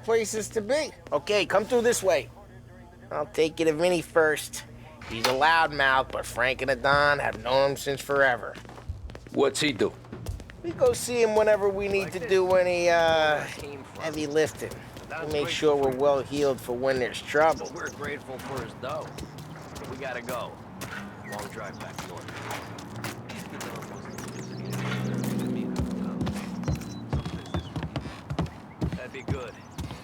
places to be. Okay, come through this way. I'll take you to Vinny first. He's a loudmouth, but Frank and the Don have known him since forever. What's he do? We go see him whenever we need to do any, heavy lifting. We make sure we're well healed for when there's trouble. We're grateful for his dough. We gotta go. Long drive back north. That'd be good.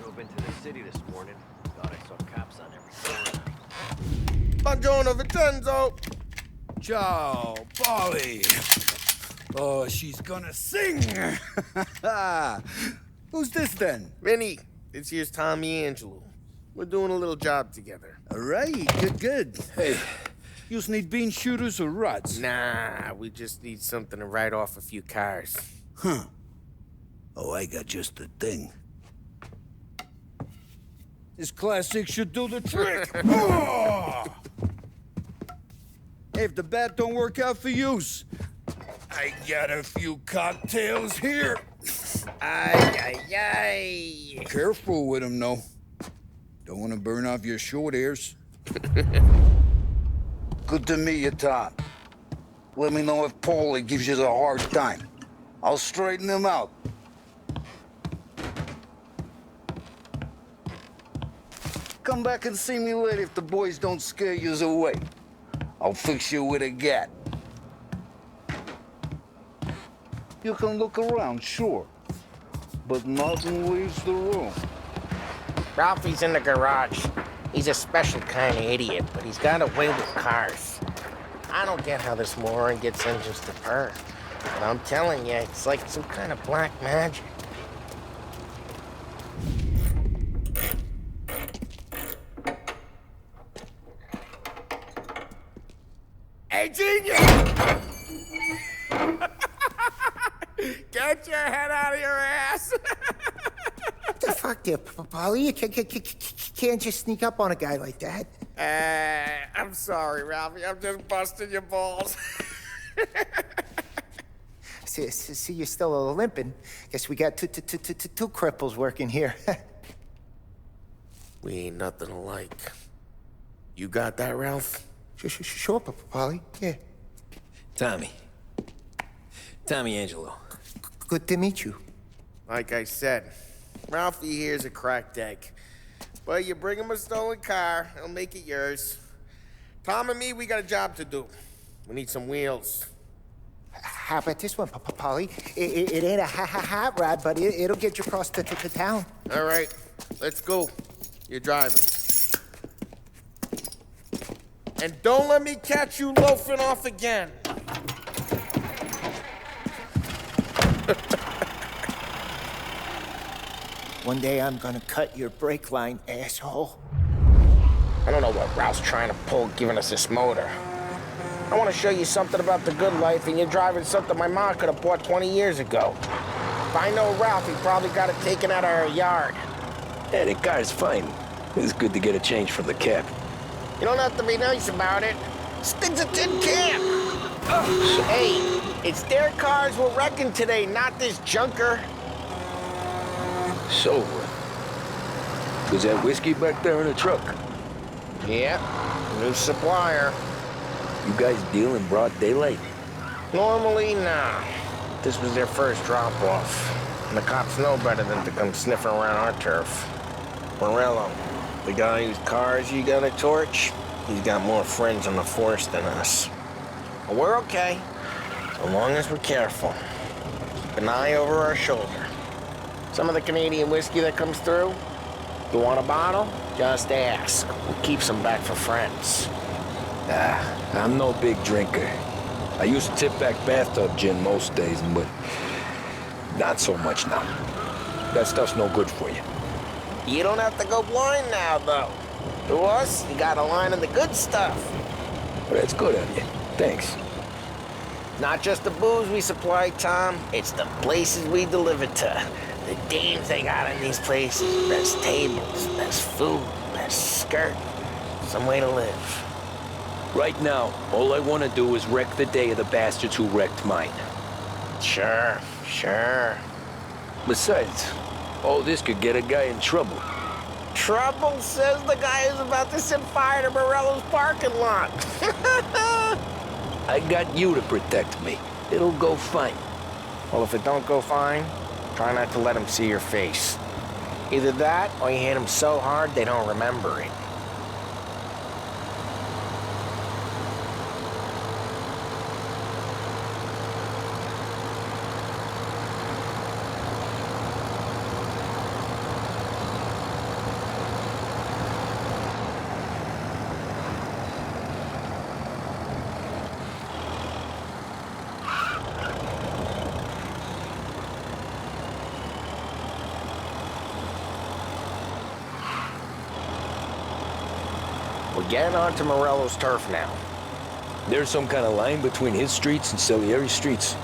Drove into the city this morning. Thought I saw cops on every corner. Buongiorno, Vincenzo. Ciao, Polly. Oh, she's gonna sing. Who's this then? Vinny, this here's Tommy Angelo. We're doing a little job together. All right, good. Hey, you need bean shooters or rods? Nah, we just need something to write off a few cars. Huh. Oh, I got just the thing. This classic should do the trick. Oh! Hey, if the bat don't work out for yous, I got a few cocktails here. Ay. Careful with them, though. Don't want to burn off your short hairs. Good to meet you, Tom. Let me know if Paulie gives you a hard time. I'll straighten him out. Come back and see me later if the boys don't scare yous away. I'll fix you with a gat. You can look around, sure. But nothing leaves the room. Ralphie's in the garage. He's a special kind of idiot, but he's got a way with cars. I don't get how this moron gets engines to purr. But I'm telling you, it's like some kind of black magic. Hey, genius! Get your head out of your ass! What the fuck there, Polly? You can't just sneak up on a guy like that. I'm sorry, Ralphie. I'm just busting your balls. See, you're still limping. Guess we got two cripples working here. We ain't nothing alike. You got that, Ralph? Sure, Polly. Yeah. Tommy Angelo. Good to meet you. Like I said, Ralphie here's a cracked egg. But you bring him a stolen car, he'll make it yours. Tom and me, we got a job to do. We need some wheels. How about this one, Polly? It ain't a hot rod, but it'll get you across to town. All right, let's go. You're driving. And don't let me catch you loafing off again. One day I'm gonna cut your brake line, asshole. I don't know what Ralph's trying to pull giving us this motor. I want to show you something about the good life, and you're driving something my mom could have bought 20 years ago. If I know Ralph, he probably got it taken out of our yard. Yeah, the car's fine. It's good to get a change from the cab. You don't have to be nice about it. This thing's a tin can. Hey, it's their cars we're wrecking today, not this junker. So, was that whiskey back there in the truck? Yeah, new supplier. You guys deal in broad daylight? Normally, nah. This was their first drop-off. And the cops know better than to come sniffing around our turf. Morello, the guy whose cars you got a torch, he's got more friends on the force than us. But we're okay, so long as we're careful. Keep an eye over our shoulder. Some of the Canadian whiskey that comes through, you want a bottle? Just ask. We'll keep some back for friends. I'm no big drinker. I used to tip back bathtub gin most days, but not so much now. That stuff's no good for you. You don't have to go blind now, though. To us, you got a line of the good stuff. Well, that's good of you. Thanks. Not just the booze we supply, Tom. It's the places we deliver to. The dames they got in these places. Best tables, best food, best skirt. Some way to live. Right now, all I want to do is wreck the day of the bastards who wrecked mine. Sure. Besides, Oh, this could get a guy in trouble. Trouble, says the guy who's about to set fire to Morello's parking lot. I got you to protect me. It'll go fine. Well, if it don't go fine, try not to let them see your face. Either that, or you hit them so hard they don't remember it. We're getting onto Morello's turf now. There's some kind of line between his streets and Salieri's streets.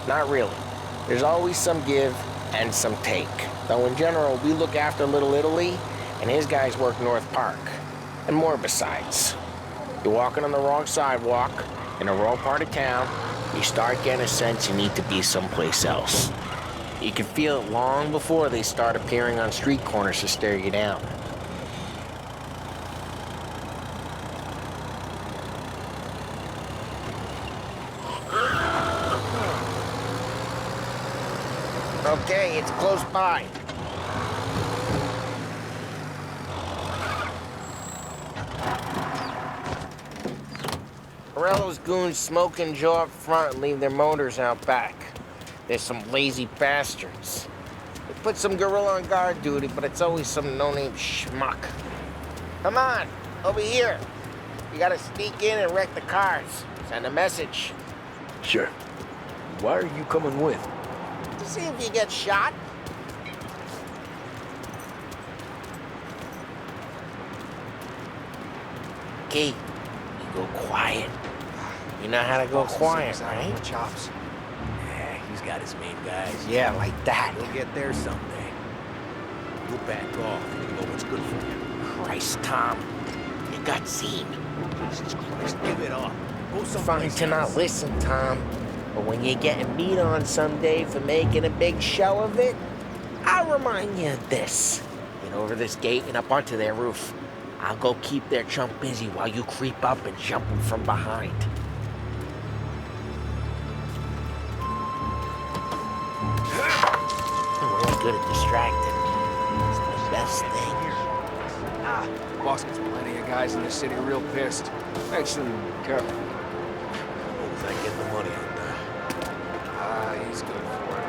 Not really. There's always some give and some take. Though in general, we look after Little Italy, and his guys work North Park. And more besides. You're walking on the wrong sidewalk, in the wrong part of town, you start getting a sense you need to be someplace else. You can feel it long before they start appearing on street corners to stare you down. Okay, it's close by. Morello's goons smoke and jaw up front and leave their motors out back. There's some lazy bastards. They put some gorilla on guard duty, but it's always some no-name schmuck. Come on, over here. You gotta sneak in and wreck the cars. Send a message. Sure. Why are you coming with? To see if you get shot. Okay, you go quiet. You know how to go quiet, right? Chops. Yeah, he's got his main guys. Yeah, like that. He'll get there someday. You'll back off and you know what's good for you. Christ, Tom. You got seen. Jesus Christ, give it up. Go Fine someplace to not else. listen, Tom. But when you're getting beat on someday for making a big show of it, I'll remind you of this. Get over this gate and up onto their roof. I'll go keep their chump busy while you creep up and jump them from behind. I'm really good at distracting. It's the best thing. Boss gets plenty of guys in the city real pissed. Actually, careful. As I get the money on that. He's good for it.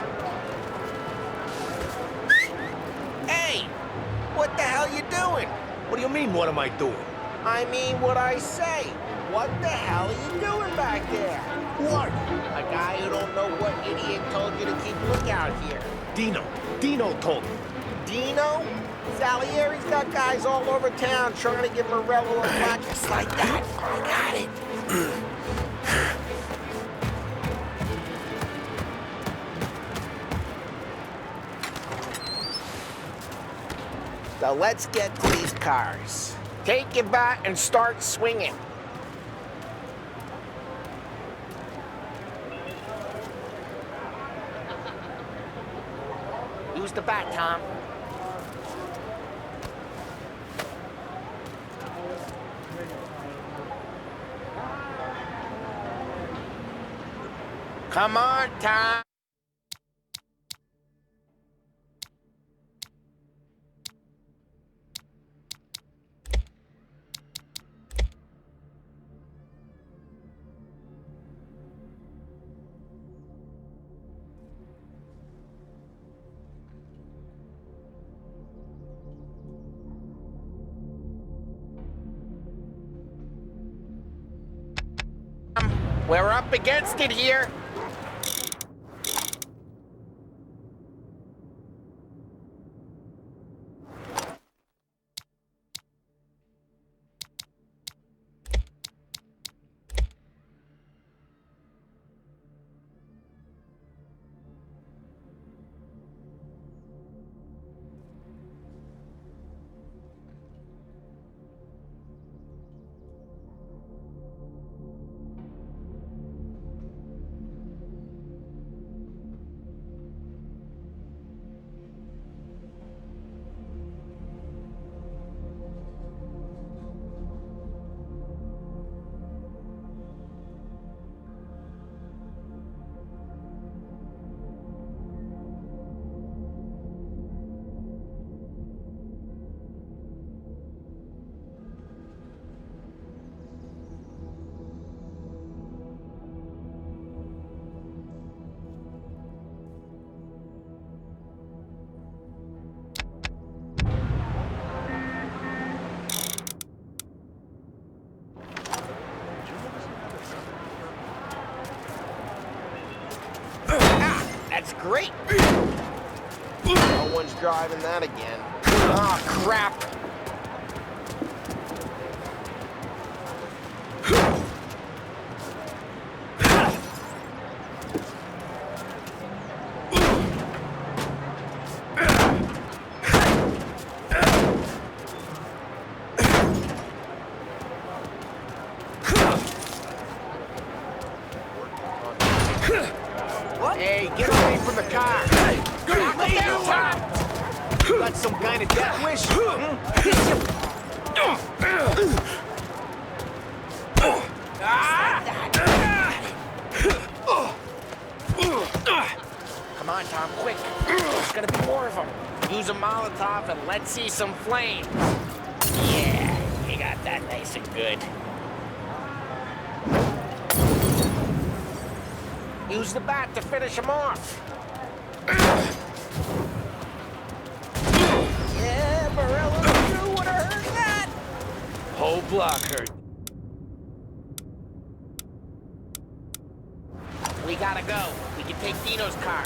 Hey! What the hell you doing? What do you mean, what am I doing? I mean what I say. What the hell are you doing back there? What? A guy who don't know what idiot told you to keep lookout here. Dino. Dino told me. Dino? Salieri's got guys all over town trying to get Morello a black just like that. I got it. So let's get to these cars. Take your bat and start swinging. Use the bat, Tom. Come on, Tom. We're up against it here. great. No one's driving that again. Oh, crap. Hey, get away from the car! Lay down! You got some kind of death wish? Come on, Tom, quick. There's gonna be more of them. Use a Molotov and let's see some flame. Yeah, you got that nice and good. Use the bat to finish him off. Yeah, Morello, you would have heard that. Whole block hurt. We gotta go. We can take Dino's car.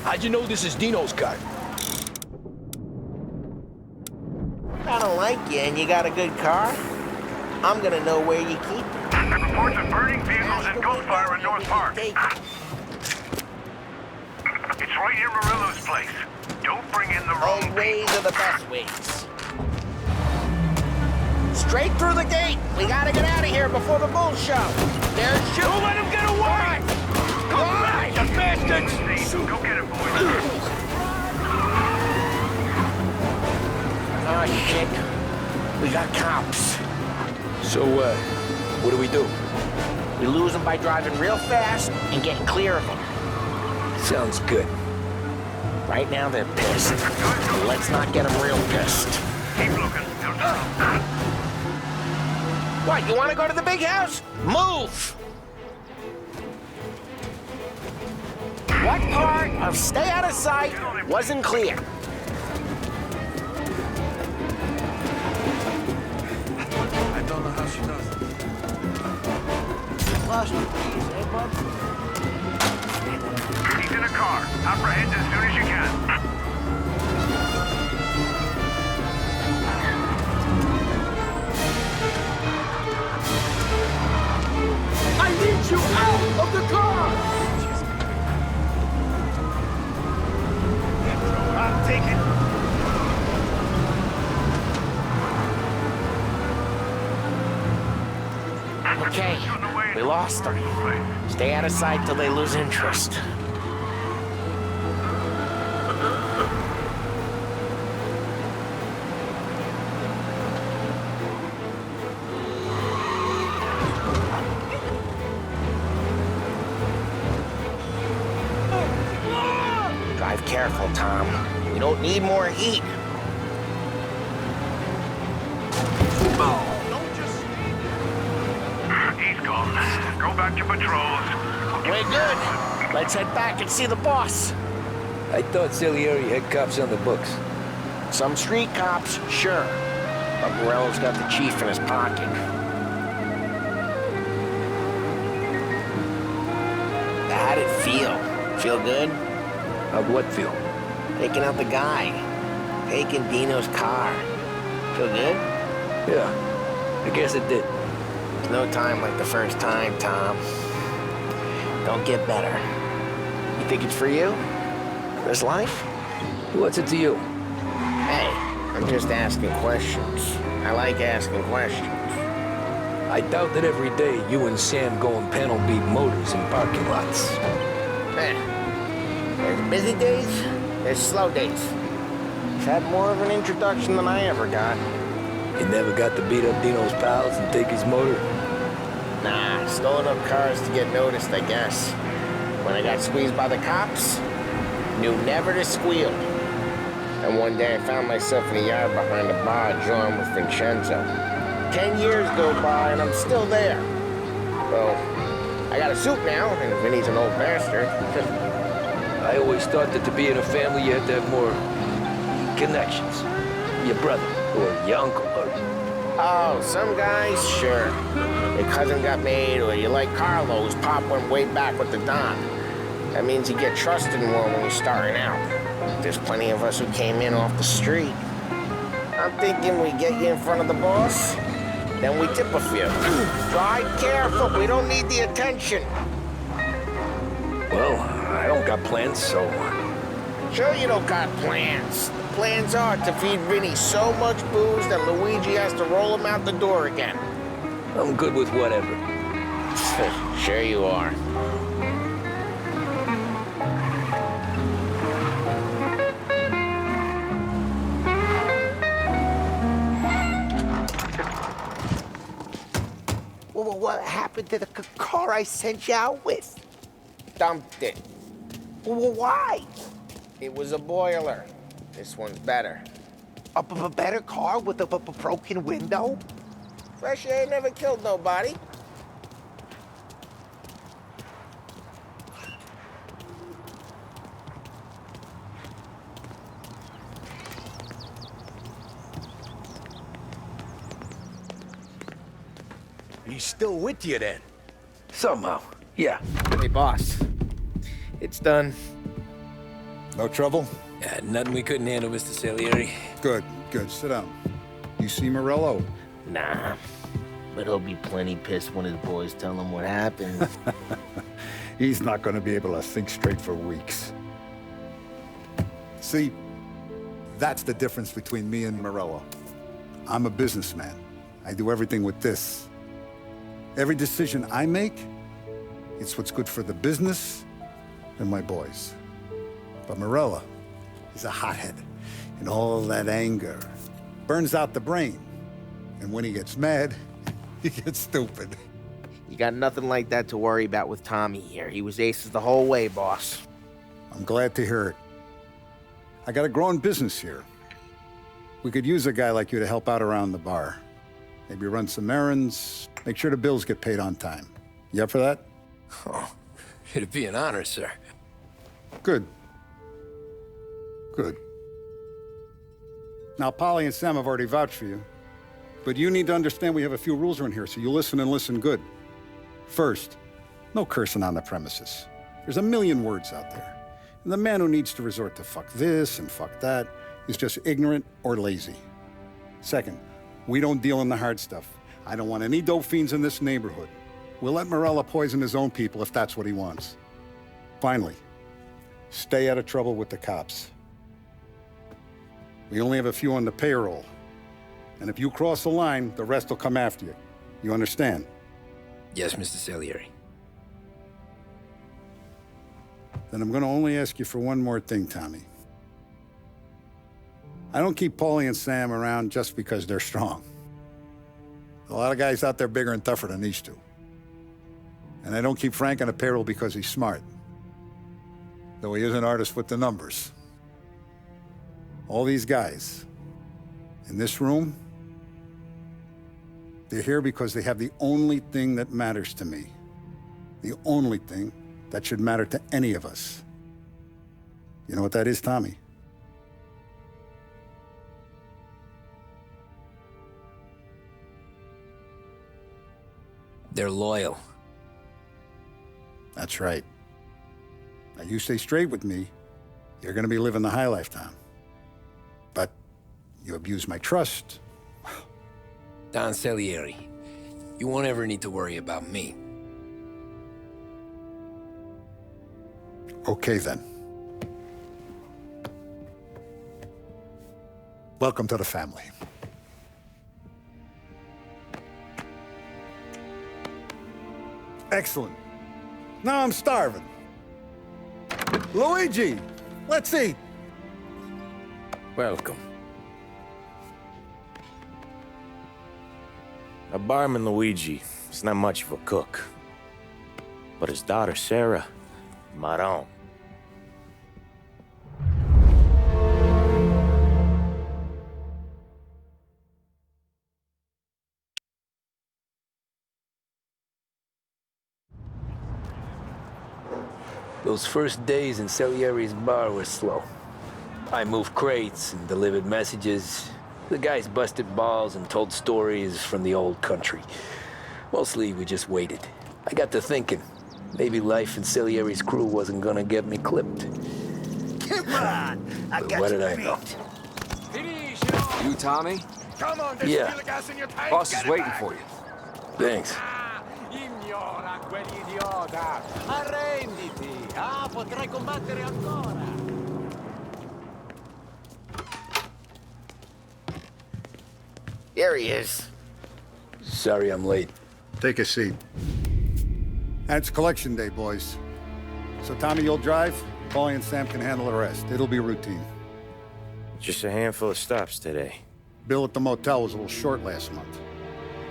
How'd you know this is Dino's car? I don't like you and you got a good car. I'm gonna know where you keep it. Reports of burning vehicles and gunfire in North Park. It's right near Morello's place. Don't bring in the wrong Old ways are the best ways. Straight through the gate. We gotta get out of here before the bull show. There's shooting. Don't let him get away! Come back, you bastards! Go get him, boys. Oh, shit. We got cops. So, what do we do? We lose them by driving real fast and getting clear of them. Sounds good. Right now, they're pissed. Let's not get them real pissed. Keep looking. What, you want to go to the big house? Move! What part of stay out of sight wasn't clear? I don't know how she does it. Lost your keys, eh, bud? He's in a car. Apprehend as soon as you can. I need you out of the car! I'll take it. Okay, we lost them. Stay out of sight till they lose interest. Drive careful, Tom. We don't need more heat. He's gone. Go back to patrols. We're good. Let's head back and see the boss. I thought Salieri had cops on the books. Some street cops, sure. But Morello's got the chief in his pocket. How'd it feel? Feel good? How'd what feel? Taking out the guy. Taking Dino's car. Feel good? Yeah, I guess it did. There's no time like the first time, Tom. Don't get better. You think it's for you? This life? What's it to you? Hey, I'm just asking questions. I like asking questions. I doubt that every day you and Sam go and panel beat motors in parking lots. There's busy days, there's slow days. I've had more of an introduction than I ever got. You never got to beat up Dino's pals and take his motor? Nah, stole enough cars to get noticed, I guess. When I got squeezed by the cops, knew never to squeal. And one day I found myself in the yard behind the bar drawing with Vincenzo. 10 years go by and I'm still there. Well, I got a suit now, and Vinny's an old bastard. I always thought that to be in a family you had to have more connections. Your brother, or your uncle, or... Oh, some guys, sure. Your cousin got made, or you like Carlos, Pop went way back with the Don. That means you get trusted more when you're starting out. There's plenty of us who came in off the street. I'm thinking we get you in front of the boss, then we tip a few. Drive careful, we don't need the attention. Well, I don't got plans, so... Sure you don't got plans. The plans are to feed Vinny so much booze that Luigi has to roll him out the door again. I'm good with whatever. Sure you are. Well, what happened to the car I sent you out with? Dumped it. Well, why? It was a boiler. This one's better. A better car with a broken window? Fresh air never killed nobody. He's still with you then? Somehow, yeah. Hey, boss. It's done. No trouble? Yeah, nothing we couldn't handle, Mr. Salieri. Good, good. Sit down. You see Morello? Nah. But he'll be plenty pissed when his boys tell him what happened. He's not going to be able to think straight for weeks. See, that's the difference between me and Morello. I'm a businessman. I do everything with this. Every decision I make, it's what's good for the business and my boys. But Morello, he's a hothead. And all that anger burns out the brain. And when he gets mad, he gets stupid. You got nothing like that to worry about with Tommy here. He was aces the whole way, boss. I'm glad to hear it. I got a growing business here. We could use a guy like you to help out around the bar. Maybe run some errands, make sure the bills get paid on time. You up for that? Oh, it'd be an honor, sir. Good. Good. Now, Polly and Sam have already vouched for you. But you need to understand we have a few rules around here, so you listen and listen good. First, no cursing on the premises. There's a million words out there. And the man who needs to resort to fuck this and fuck that is just ignorant or lazy. Second, we don't deal in the hard stuff. I don't want any dope fiends in this neighborhood. We'll let Morello poison his own people if that's what he wants. Finally, stay out of trouble with the cops. We only have a few on the payroll. And if you cross the line, the rest will come after you. You understand? Yes, Mr. Salieri. Then I'm going to only ask you for one more thing, Tommy. I don't keep Paulie and Sam around just because they're strong. A lot of guys out there bigger and tougher than these two. And I don't keep Frank on the payroll because he's smart. Though he is an artist with the numbers. All these guys in this room, they're here because they have the only thing that matters to me. The only thing that should matter to any of us. You know what that is, Tommy? They're loyal. That's right. Now, you stay straight with me, you're gonna be living the high life, Tom. But you abuse my trust. Don Salieri, you won't ever need to worry about me. Okay, then. Welcome to the family. Excellent. Now I'm starving. Luigi, let's eat. Welcome. A barman Luigi is not much of a cook. But his daughter Sarah, Maron. Those first days in Salieri's bar were slow. I moved crates and delivered messages. The guys busted balls and told stories from the old country. Mostly, we just waited. I got to thinking, Maybe life in Salieri's crew wasn't gonna get me clipped. Come on! I But got what did your I know? feet. You, Tommy? Come on, there's Yeah. still gas in your tank. Boss Get is it waiting back. for you. Thanks. Ignora quell'idiota! Arrenditi! Potrai combattere ancora! Here he is. Sorry I'm late. Take a seat. And it's collection day, boys. So Tommy, you'll drive. Paulie and Sam can handle the rest. It'll be routine. Just a handful of stops today. Bill at the motel was a little short last month.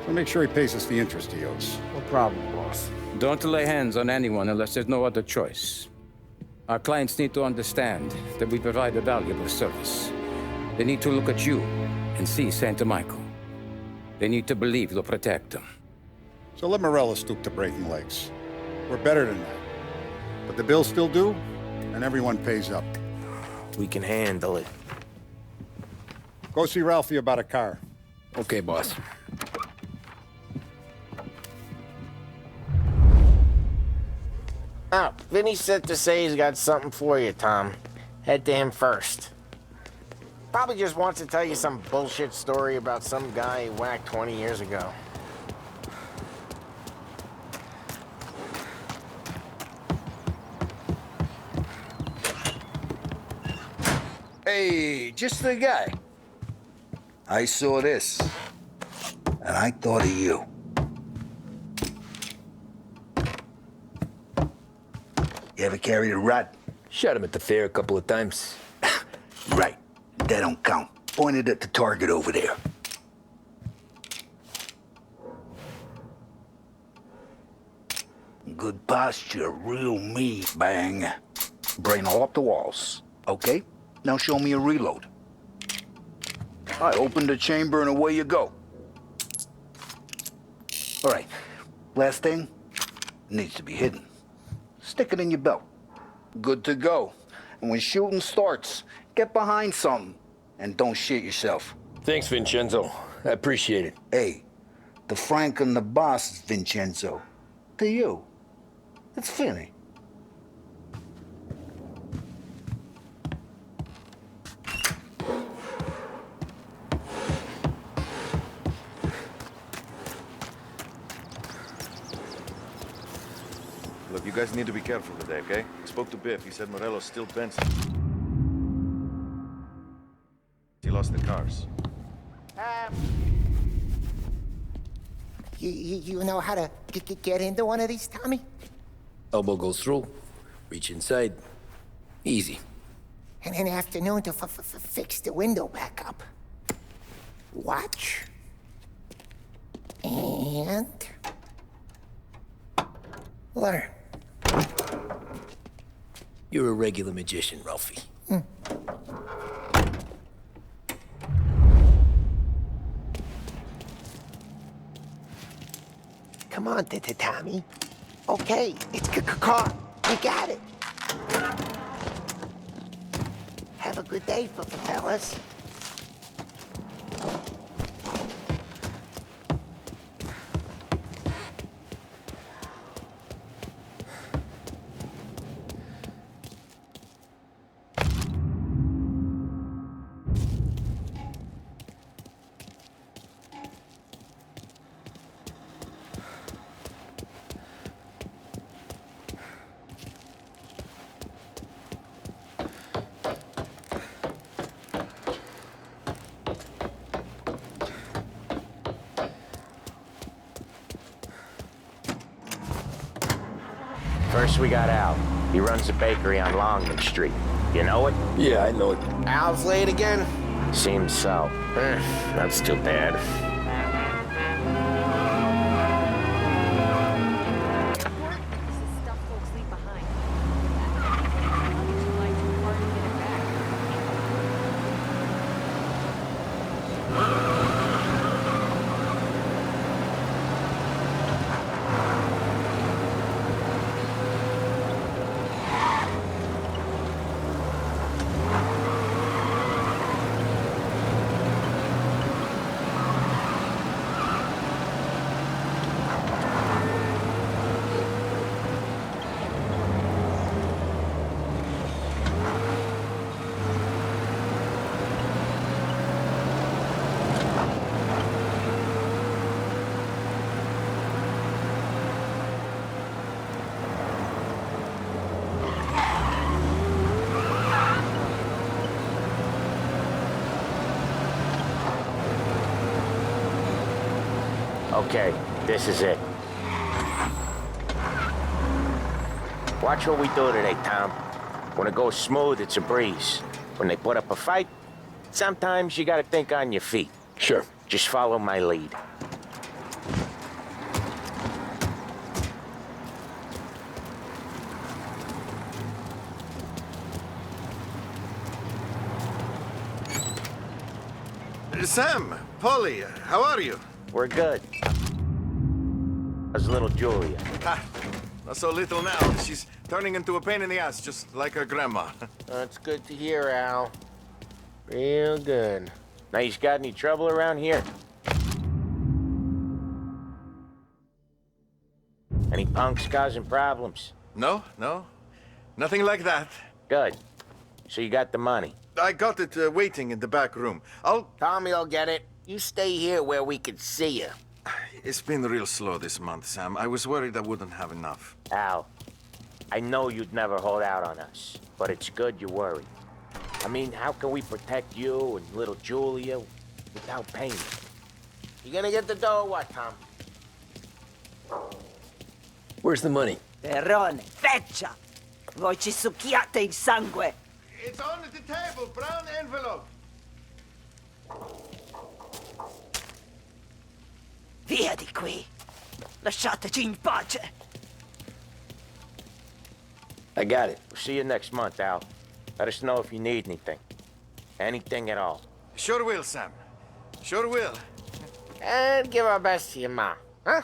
So make sure he pays us the interest he owes. No problem, boss. Don't lay hands on anyone unless there's no other choice. Our clients need to understand that we provide a valuable service. They need to look at you and see Santa Michael. They need to believe you'll protect them. So let Morella stoop to breaking legs. We're better than that. But the bill's still due, and everyone pays up. We can handle it. Go see Ralphie about a car. Okay, boss. Oh, Vinny said to say he's got something for you, Tom. Head to him first. Probably just wants to tell you some bullshit story about some guy he whacked 20 years ago. Hey, just the guy. I saw this, and I thought of you. You ever carried a rat? Shot him at the fair a couple of times. Right. That don't count. Pointed at the target over there. Good posture, real me. Bang. Brain all up the walls. Okay? Now show me a reload. I open the chamber and away you go. All right. Last thing. Needs to be hidden. Stick it in your belt. Good to go. And when shooting starts, get behind something. And don't shit yourself. Thanks, Vincenzo. I appreciate it. Hey, the Frank and the boss is Vincenzo. To you, it's Finny. Look, you guys need to be careful today, okay? I spoke to Biff. He said Morello's still bent. He lost the cars. You know how to get into one of these, Tommy? Elbow goes through. Reach inside. Easy. And in the afternoon to fix the window back up. Watch. And... learn. You're a regular magician, Ralphie. Come on, Tommy. Okay, it's caught. You got it. Have a good day, fellas. First we got Al. He runs a bakery on Longman Street. You know it? Yeah, I know it. Al's late again? Seems so. That's too bad. This is stuff folks leave behind. How would you like to work to get it back? Okay, this is it. Watch what we do today, Tom. When it goes smooth, it's a breeze. When they put up a fight, sometimes you gotta think on your feet. Sure. Just follow my lead. Sam, Polly, how are you? We're good. How's little Julia? Ha! Not so little now. She's turning into a pain in the ass, just like her grandma. That's good to hear, Al. Real good. Now, you got any trouble around here? Any punks causing problems? No, no. Nothing like that. Good. So you got the money? I got it waiting in the back room. Tommy'll get it. You stay here where we can see you. It's been real slow this month, Sam. I was worried I wouldn't have enough. Al, I know you'd never hold out on us, but it's good you worry. I mean, how can we protect you and little Julia without pain? You gonna get the dough or what, Tom? Where's the money? Perrone, feccia! Voi ci succhiate il sangue! It's on the table, brown envelope. Via di qui! Lasciateci in pace! I got it. We'll see you next month, Al. Let us know if you need anything. Anything at all. Sure will, Sam. Sure will. And give our best to your ma, huh?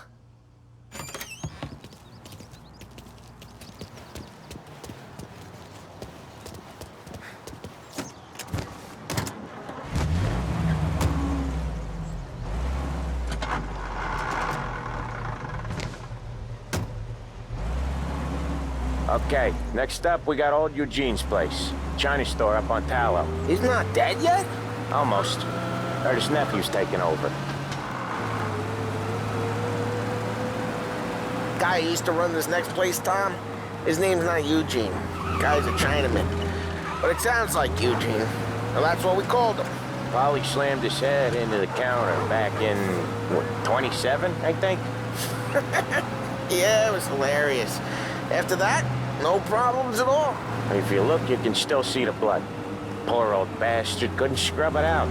Okay, next up, we got old Eugene's place. China store up on Tallow. He's not dead yet? Almost. Heard his nephew's taking over. Guy who used to run this next place, Tom? His name's not Eugene. Guy's a Chinaman. But it sounds like Eugene. Well, that's what we called him. Polly slammed his head into the counter back in, what, 27, I think? Yeah, it was hilarious. After that, no problems at all. If you look, you can still see the blood. Poor old bastard couldn't scrub it out.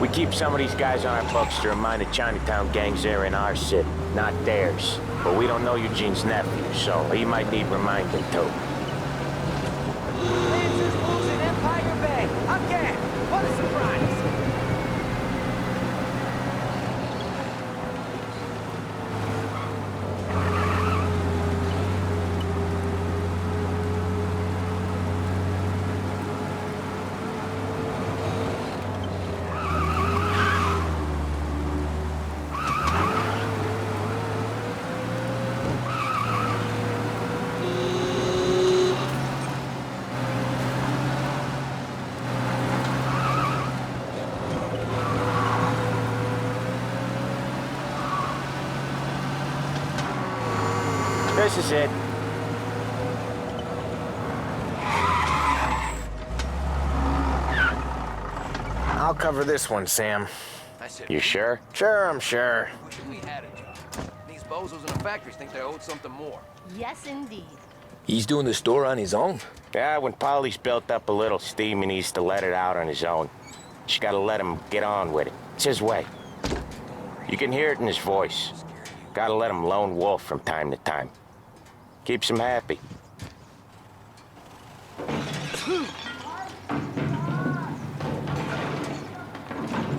We keep some of these guys on our books to remind the Chinatown gangs they're in our city, not theirs. But we don't know Eugene's nephew, so he might need reminding too. Lancers losing Empire Bay. Again. What a surprise. This is it. I'll cover this one, Sam. You sure? Sure, I'm sure. Wish we had a job. These bozos in the factories think they owed something more. Yes, indeed. He's doing the store on his own? Yeah, when Polly's built up a little steam, he needs to let it out on his own. Just gotta let him get on with it. It's his way. You can hear it in his voice. Gotta let him lone wolf from time to time. Keeps him happy.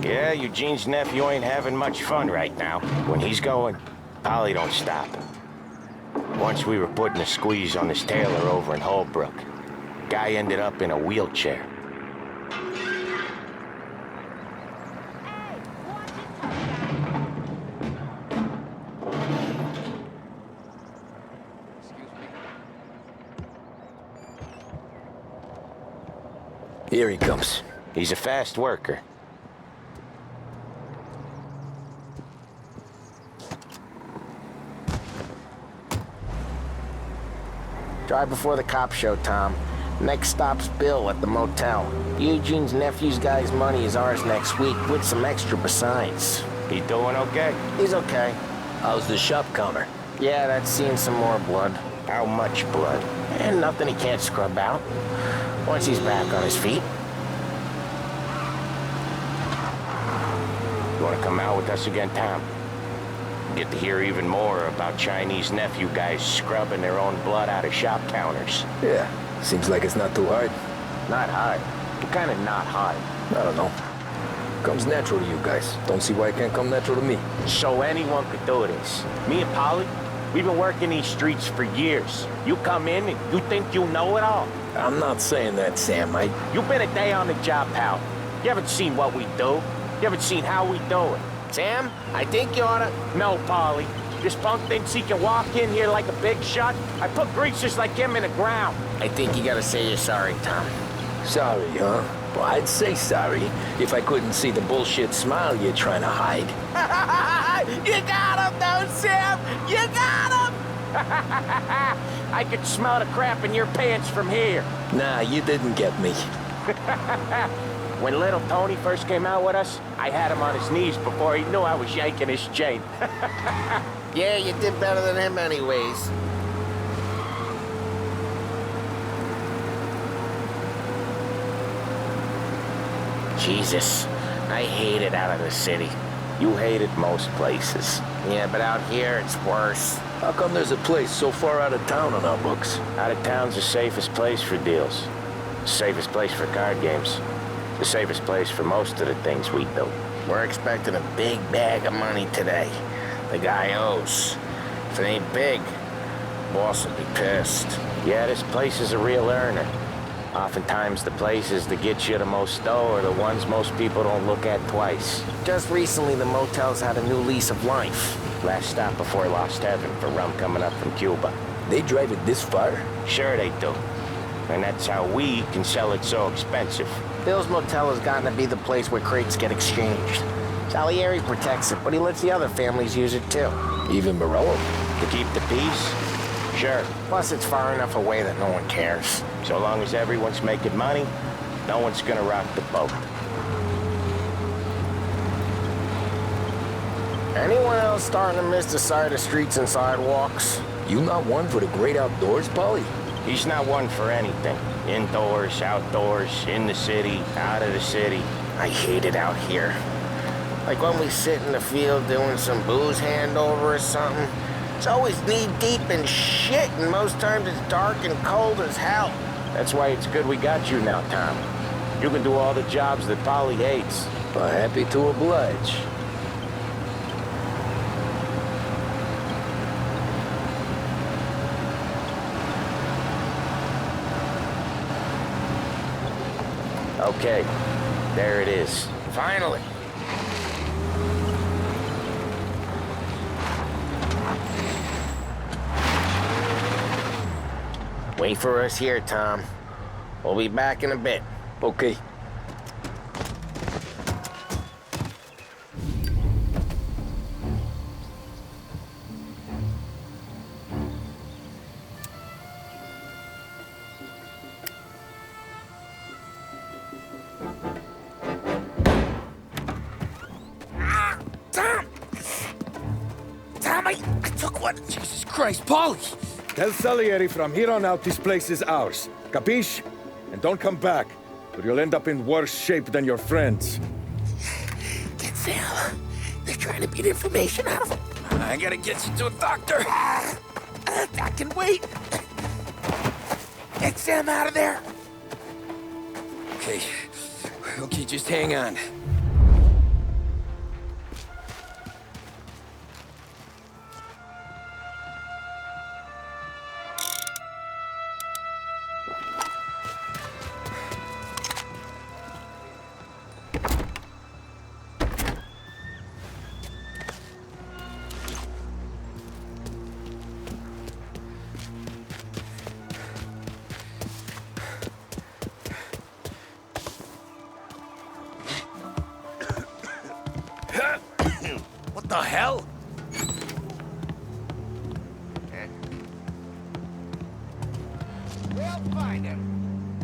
Yeah, Eugene's nephew ain't having much fun right now. When he's going, Polly don't stop. Once we were putting a squeeze on this tailor over in Holbrook. Guy ended up in a wheelchair. Here he comes. He's a fast worker. Drive before the cops show, Tom. Next stop's Bill at the motel. Eugene's nephew's guy's money is ours next week, with some extra besides. He doing okay? He's okay. How's the shop counter? Yeah, that's seen some more blood. How much blood? And nothing he can't scrub out. Once he's back on his feet. You wanna come out with us again, Tom? Get to hear even more about Chinese nephew guys scrubbing their own blood out of shop counters. Yeah, seems like it's not too hard. Not hard. What kind of not hard? I don't know. Comes natural to you guys. Don't see why it can't come natural to me. So anyone could do this. Me and Polly, we've been working these streets for years. You come in and you think you know it all. I'm not saying that, Sam. You've been a day on the job, pal. You haven't seen what we do. You haven't seen how we do it. Sam, I think you oughta... No, Polly. This punk thinks he can walk in here like a big shot. I put greasers like him in the ground. I think you gotta say you're sorry, Tom. Sorry, huh? Well, I'd say sorry if I couldn't see the bullshit smile you're trying to hide. You got him, though, Sam! You got him! I could smell the crap in your pants from here. Nah, you didn't get me. When little Tony first came out with us, I had him on his knees before he knew I was yanking his chain. Yeah, you did better than him anyways. Jesus, I hate it out of the city. You hate it most places. Yeah, but out here, it's worse. How come there's a place so far out of town on our books? Out of town's the safest place for deals. The safest place for card games. The safest place for most of the things we do. We're expecting a big bag of money today. The guy owes. If it ain't big, boss will be pissed. Yeah, this place is a real earner. Oftentimes the places that get you the most dough are the ones most people don't look at twice. Just recently, the motel's had a new lease of life. Last stop before Lost Heaven for rum coming up from Cuba. They drive it this far? Sure they do. And that's how we can sell it so expensive. Bill's Motel has gotten to be the place where crates get exchanged. Salieri protects it, but he lets the other families use it too. Even Morello? To keep the peace? Sure. Plus, it's far enough away that no one cares. So long as everyone's making money, no one's gonna rock the boat. Anyone else starting to miss the sight of streets and sidewalks? You not one for the great outdoors, Polly? He's not one for anything. Indoors, outdoors, in the city, out of the city. I hate it out here. Like when we sit in the field doing some booze handover or something. It's always knee-deep in shit, and most times it's dark and cold as hell. That's why it's good we got you now, Tom. You can do all the jobs that Polly hates. Well, happy to oblige. Okay, there it is. Finally. Wait for us here, Tom. We'll be back in a bit. Okay. Tom, I took one. Jesus Christ, Polly! Tell Salieri from here on out this place is ours. Capiche? And don't come back, or you'll end up in worse shape than your friends. Get Sam. They're trying to beat information out of him. I gotta get you to a doctor. I can wait. Get Sam out of there. Okay. Okay, just hang on. What the hell? We'll find him.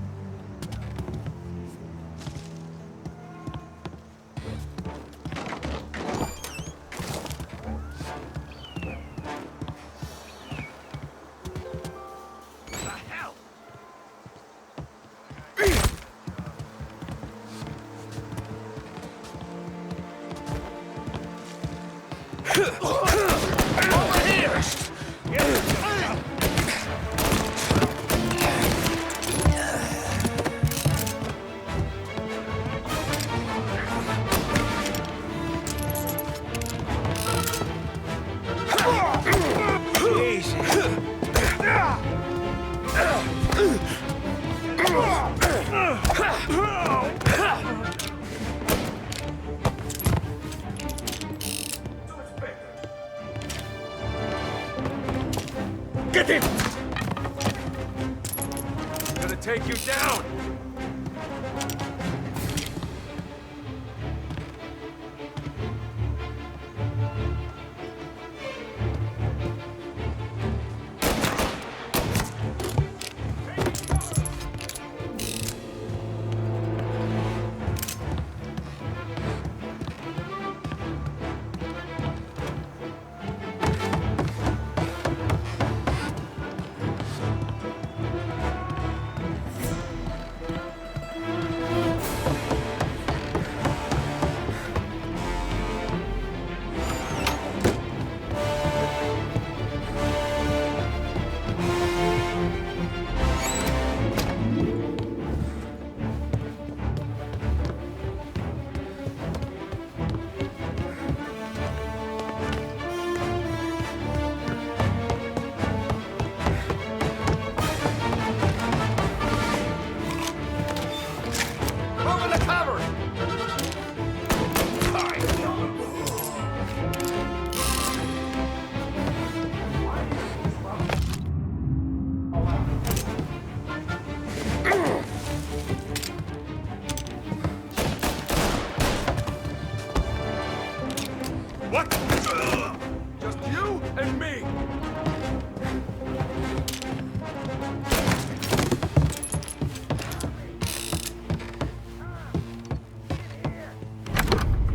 Get him! Gonna take you down! What? Just you and me!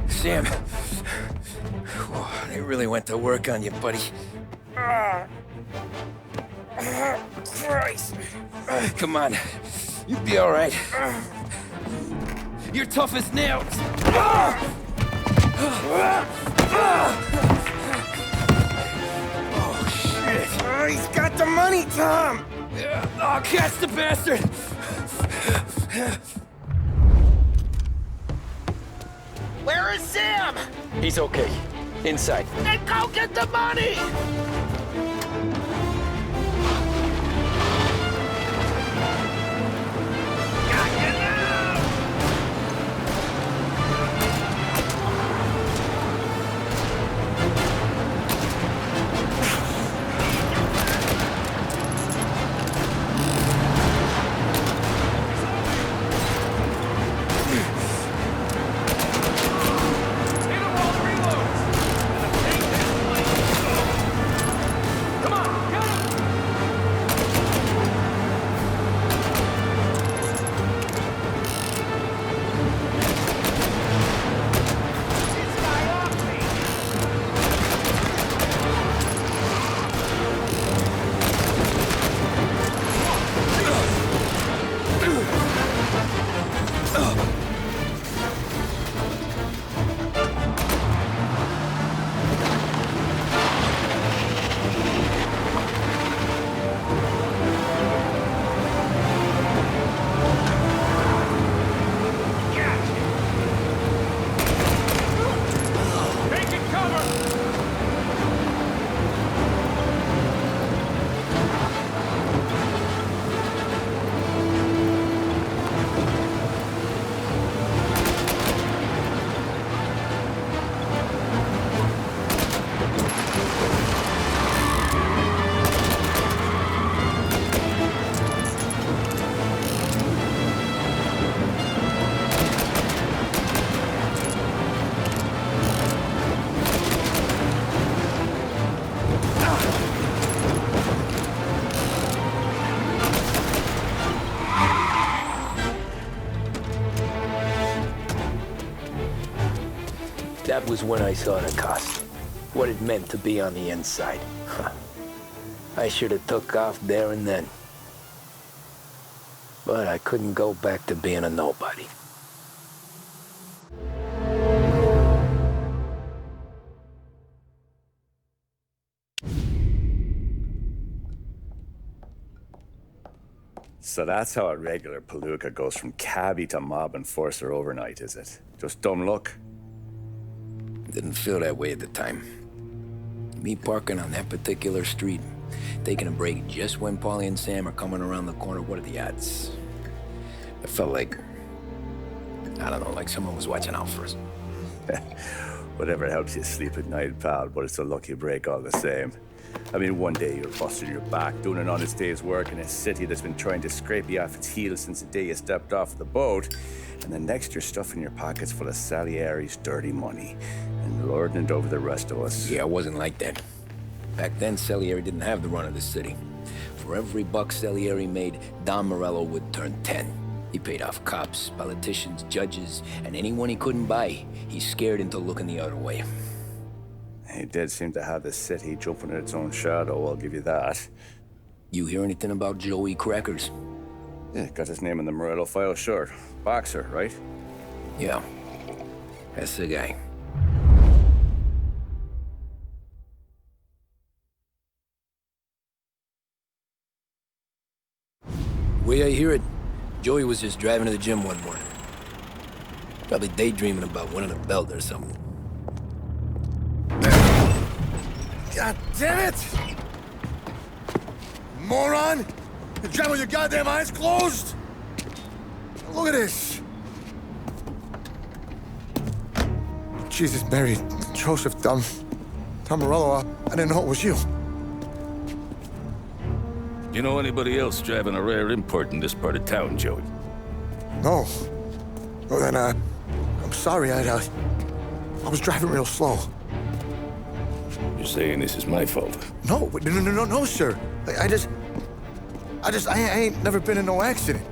Sam, they really went to work on you, buddy. Christ. Come on, you'll be all right. You're tough as nails. Oh, shit. Oh, he's got the money, Tom. Oh, catch the bastard. Where is Sam? He's okay. Inside. Then go get the money! That was when I saw the cost. What it meant to be on the inside. I should have took off there and then. But I couldn't go back to being a nobody. So that's how a regular palooka goes from cabbie to mob enforcer overnight, is it? Just dumb luck? Didn't feel that way at the time. Me parking on that particular street, taking a break just when Paulie and Sam are coming around the corner, what are the odds? It felt like, I don't know, like someone was watching out for us. Whatever helps you sleep at night, pal, but it's a lucky break all the same. I mean, one day you're busting your back, doing an honest day's work in a city that's been trying to scrape you off its heels since the day you stepped off the boat, and the next you're stuffing your pockets full of Salieri's dirty money and lording it over the rest of us. Yeah, it wasn't like that. Back then, Salieri didn't have the run of the city. For every buck Salieri made, Don Morello would turn 10. He paid off cops, politicians, judges, and anyone he couldn't buy, he scared into looking the other way. He did seem to have the city jumping at its own shadow, I'll give you that. You hear anything about Joey Crackers? Yeah, got his name in the Morello file, sure. Boxer, right? Yeah, that's the guy. Way I hear it, Joey was just driving to the gym one morning. Probably daydreaming about winning a belt or something. God damn it! Moron! You drive with your goddamn eyes closed? Look at this! Jesus, Mary, Joseph, Tom Morello, I didn't know it was you. You know anybody else driving a rare import in this part of town, Joey? No. Well, then, I'm sorry, I was driving real slow. You're saying this is my fault? No, sir. I ain't never been in no accident.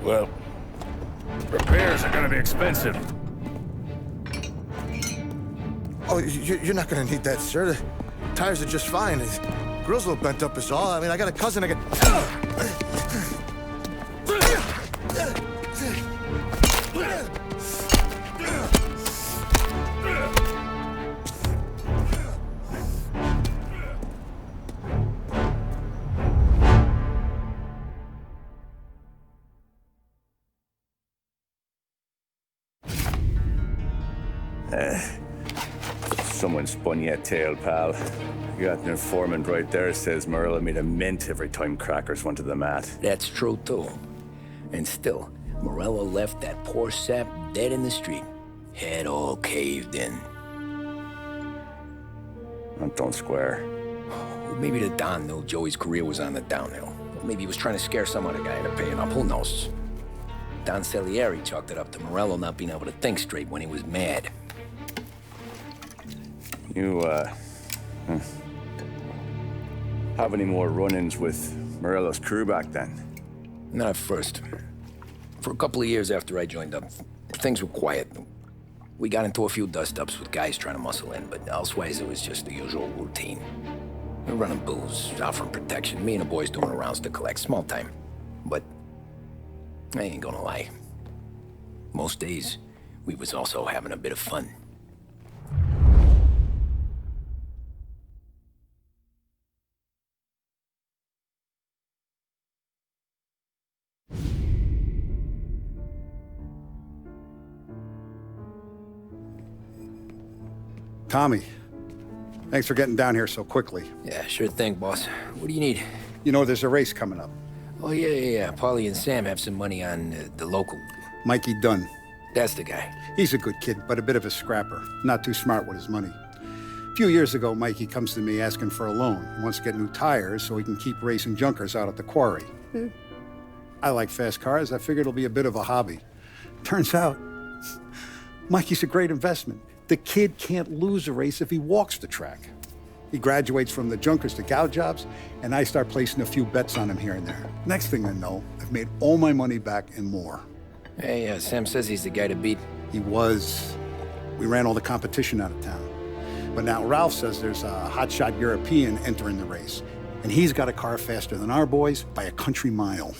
Well, repairs are gonna be expensive. Oh, you're not gonna need that, sir. The tires are just fine. The grill's a little bent up is all. I mean, I got a cousin I can... Someone spun you a tail, pal. You got an informant right there says Morello made a mint every time Crackers went to the mat. That's true, too. And still, Morello left that poor sap dead in the street. Head all caved in. Don't square. Well, maybe the Don knew Joey's career was on the downhill. Or maybe he was trying to scare some other guy into paying up. Who knows? Don Salieri chalked it up to Morello not being able to think straight when he was mad. You, have any more run-ins with Morello's crew back then? Not at first. For a couple of years after I joined up, things were quiet. We got into a few dust-ups with guys trying to muscle in, but elsewise it was just the usual routine. We're running booze, offering protection, me and the boys doing rounds to collect, small time. But I ain't gonna lie. Most days, we was also having a bit of fun. Tommy, thanks for getting down here so quickly. Yeah, sure thing, boss. What do you need? You know, there's a race coming up. Oh, yeah. Paulie and Sam have some money on the local. Mikey Dunn. That's the guy. He's a good kid, but a bit of a scrapper. Not too smart with his money. A few years ago, Mikey comes to me asking for a loan. He wants to get new tires so he can keep racing junkers out at the quarry. I like fast cars. I figured it'll be a bit of a hobby. Turns out, Mikey's a great investment. The kid can't lose a race if he walks the track. He graduates from the junkers to gal jobs, and I start placing a few bets on him here and there. Next thing I know, I've made all my money back and more. Hey, Sam says he's the guy to beat. He was. We ran all the competition out of town. But now Ralph says there's a hotshot European entering the race, and he's got a car faster than our boys by a country mile.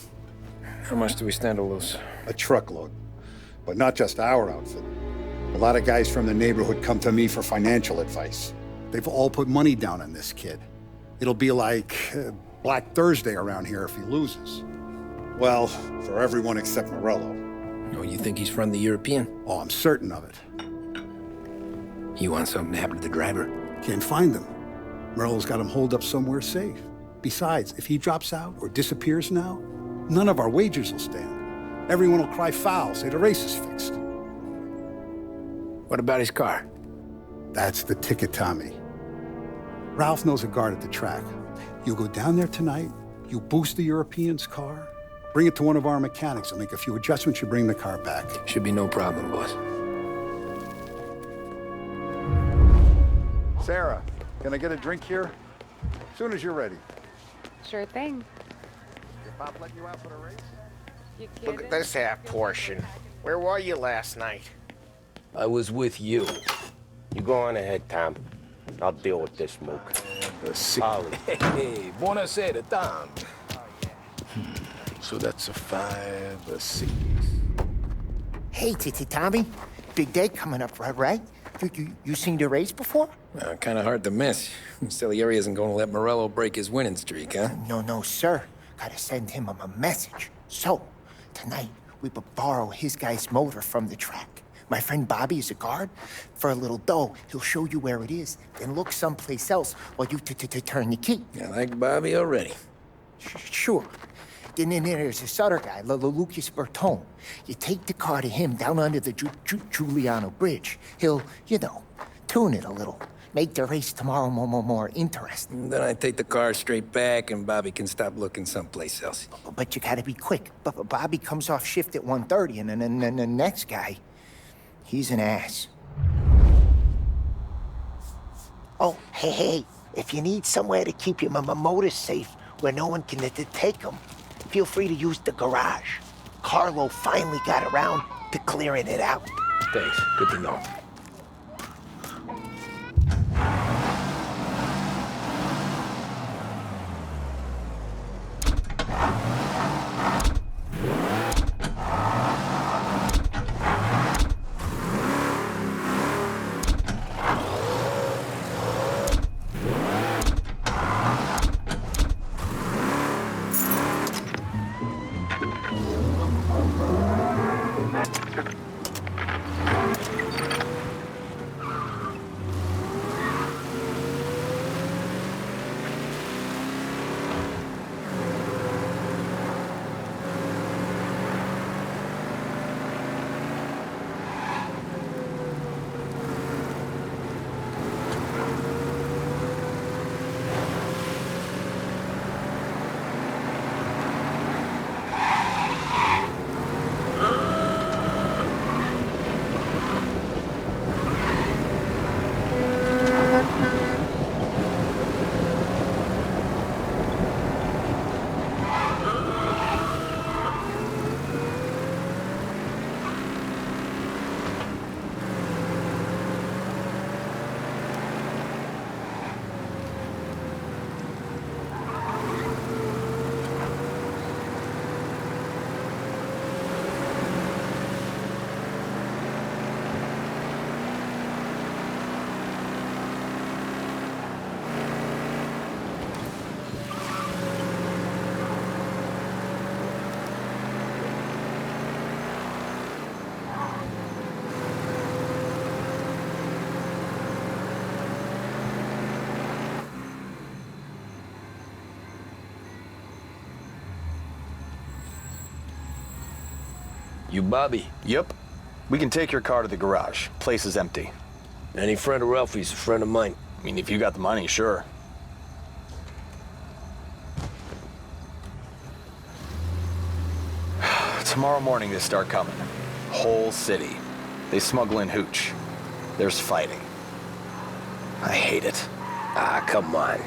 How much do we stand to lose? A truckload. But not just our outfit. A lot of guys from the neighborhood come to me for financial advice. They've all put money down on this kid. It'll be like Black Thursday around here if he loses. Well, for everyone except Morello. No, you think he's from the European? Oh, I'm certain of it. You want something to happen to the driver? Can't find him. Morello's got him holed up somewhere safe. Besides, if he drops out or disappears now, none of our wagers will stand. Everyone will cry foul, say the race is fixed. What about his car? That's the ticket, Tommy. Ralph knows a guard at the track. You go down there tonight, you boost the European's car, bring it to one of our mechanics, and make a few adjustments, you bring the car back. Should be no problem, boss. Sarah, can I get a drink here? As soon as you're ready. Sure thing. Did Bob let you out for the race? You Look at this half portion. Where were you last night? I was with you. You go on ahead, Tom. I'll deal with this mook. Ollie. Hey, buonasera, Tom. So that's a 5, a 6. Hey, Tommy. Big day coming up, right? You seen the race before? Kind of hard to miss. Salieri isn't going to let Morello break his winning streak, huh? No, sir. Gotta send him a message. So, tonight, we borrow his guy's motor from the track. My friend Bobby is a guard. For a little dough, he'll show you where it is, then look someplace else while you turn the key. I like Bobby already. Sure. Then there's this other guy, Lucas Bertone. You take the car to him down under the Giuliano Bridge. He'll, tune it a little. Make the race tomorrow more interesting. Then I take the car straight back and Bobby can stop looking someplace else. But you gotta be quick. Bobby comes off shift at 1:30, and then the next guy, he's an ass. Oh, hey, if you need somewhere to keep your motor safe where no one can take them, feel free to use the garage. Carlo finally got around to clearing it out. Thanks. Good to know. You Bobby? Yep. We can take your car to the garage. Place is empty. Any friend of Ralphie's a friend of mine. I mean, if you got the money, sure. Tomorrow morning they start coming. Whole city. They smuggle in hooch. There's fighting. I hate it. Ah, come on.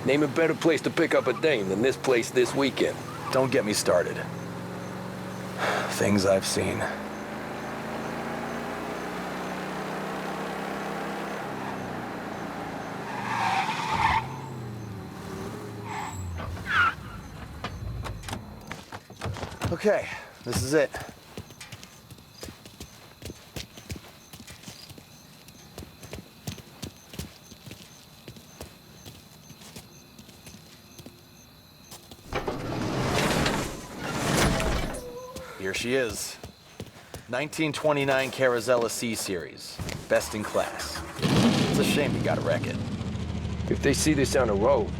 Name a better place to pick up a dame than this place this weekend. Don't get me started. Things I've seen. Okay, this is it. she is. 1929 Carazella C Series. Best in class. It's a shame you gotta wreck it. If they see this on the road,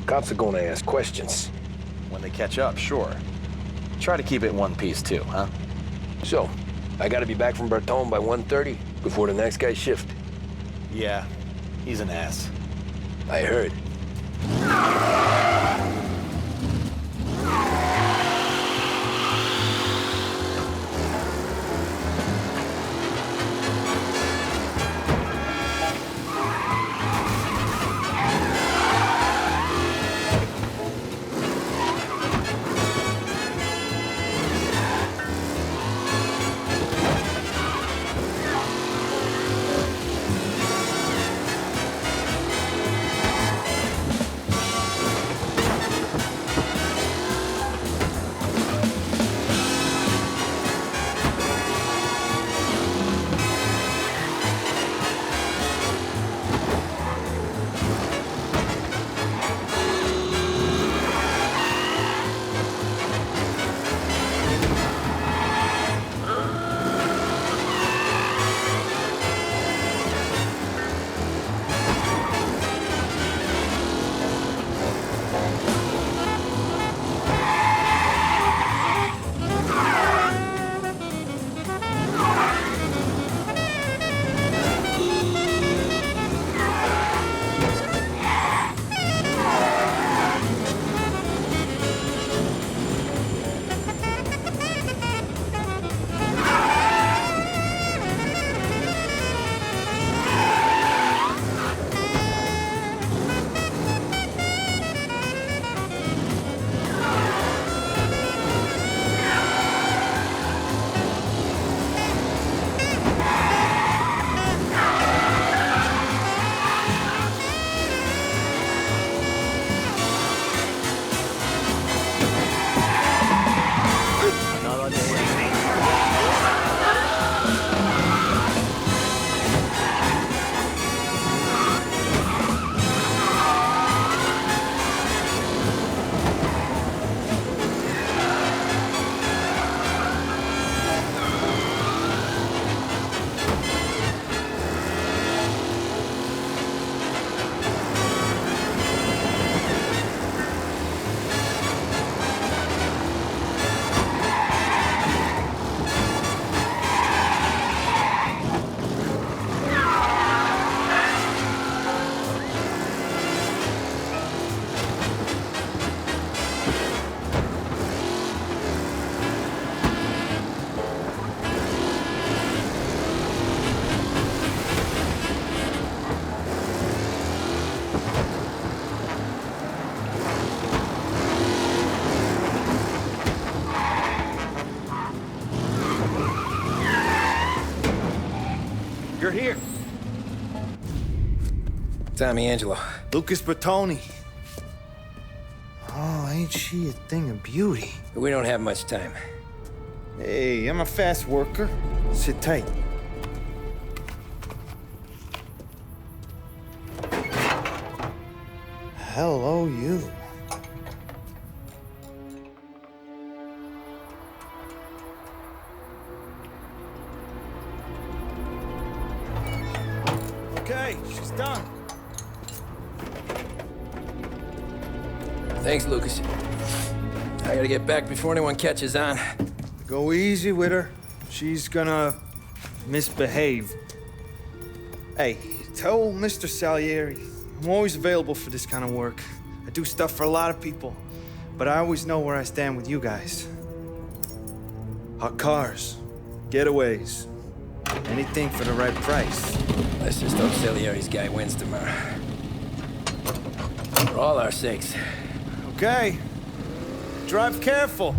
cops are gonna ask questions. When they catch up, sure. Try to keep it in one piece too, huh? So, I gotta be back from Bertone by 1:30 before the next guy's shift. Yeah, he's an ass. I heard. You're here. Tommy Angelo. Lucas Bertoni. Oh, ain't she a thing of beauty? We don't have much time. Hey, I'm a fast worker. Sit tight. Hello, you. Okay, she's done. Thanks, Lucas. I gotta get back before anyone catches on. Go easy with her. She's gonna misbehave. Hey, tell Mr. Salieri I'm always available for this kind of work. I do stuff for a lot of people, but I always know where I stand with you guys. Hot cars, getaways, anything for the right price. Let's just hope Salieri's guy wins tomorrow. For all our sakes. Okay. Drive careful.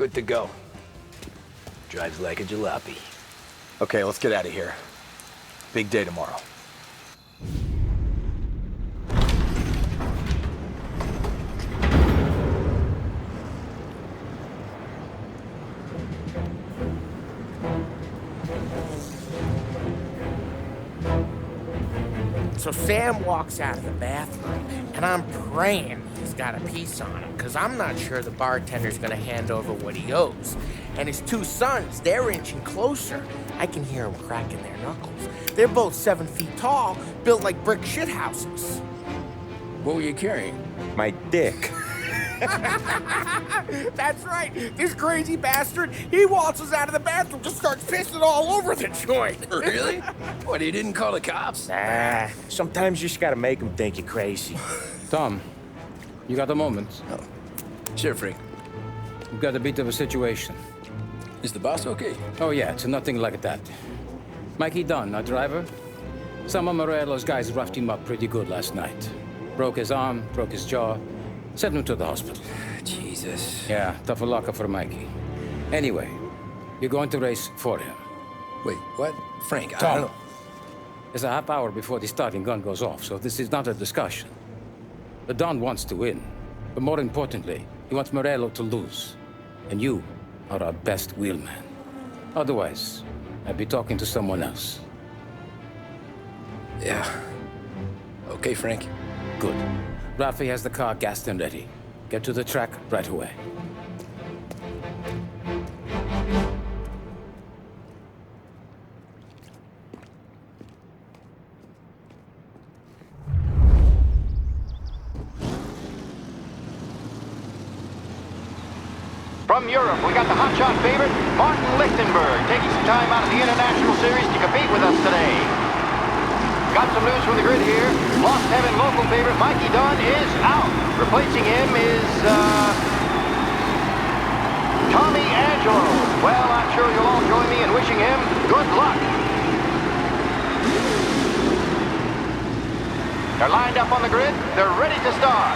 Good to go. Drives like a jalopy. Okay, let's get out of here. Big day tomorrow. So Sam walks out of the bathroom, and I'm praying he's got a piece on him, because I'm not sure the bartender's gonna hand over what he owes. And his two sons, they're inching closer. I can hear them cracking their knuckles. They're both 7 feet tall, built like brick shithouses. What were you carrying? My dick. That's right. This crazy bastard, he waltzes out of the bathroom, just starts pissing all over the joint. Really? What, he didn't call the cops? Nah, sometimes you just gotta make them think you're crazy. Tom, you got a moment? Oh. Sure, Frank. We've got a bit of a situation. Is the boss okay? Oh, yeah, it's nothing like that. Mikey Dunn, our driver. Some of Morello's guys roughed him up pretty good last night. Broke his arm, broke his jaw. Sent him to the hospital. Jesus. Yeah, tough luck for Mikey. Anyway, you're going to race for him. Wait, what? Frank, Tom, I don't know. it's a half hour before the starting gun goes off, so this is not a discussion. The Don wants to win, but more importantly, he wants Morello to lose. And you are our best wheelman. Otherwise, I'd be talking to someone else. Yeah. Okay, Frank. Good. Rafi has the car gassed and ready. Get to the track right away. From Europe, we got the hotshot favorite, Martin Lichtenberg, taking some time out of the International Series to compete with us today. Got some news from the grid here. Lost Heaven local favorite Mikey Dunn is out. Replacing him is, Tommy Angelo. Well, I'm sure you'll all join me in wishing him good luck. They're lined up on the grid. They're ready to start.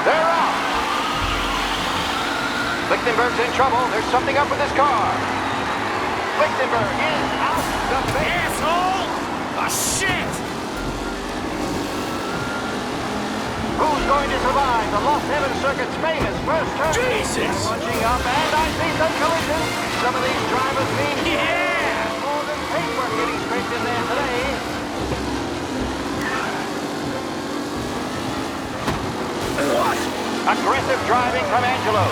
They're out. Lichtenberg's in trouble. There's something up with his car. Lichtenberg is out the base. Asshole! Oh, shit! Who's going to survive the Lost Heaven Circuit's famous first turn? Jesus! Punching up, and I see some collisions. Some of these drivers mean more than paintwork getting scraped in there today. What? Aggressive driving from Angelo.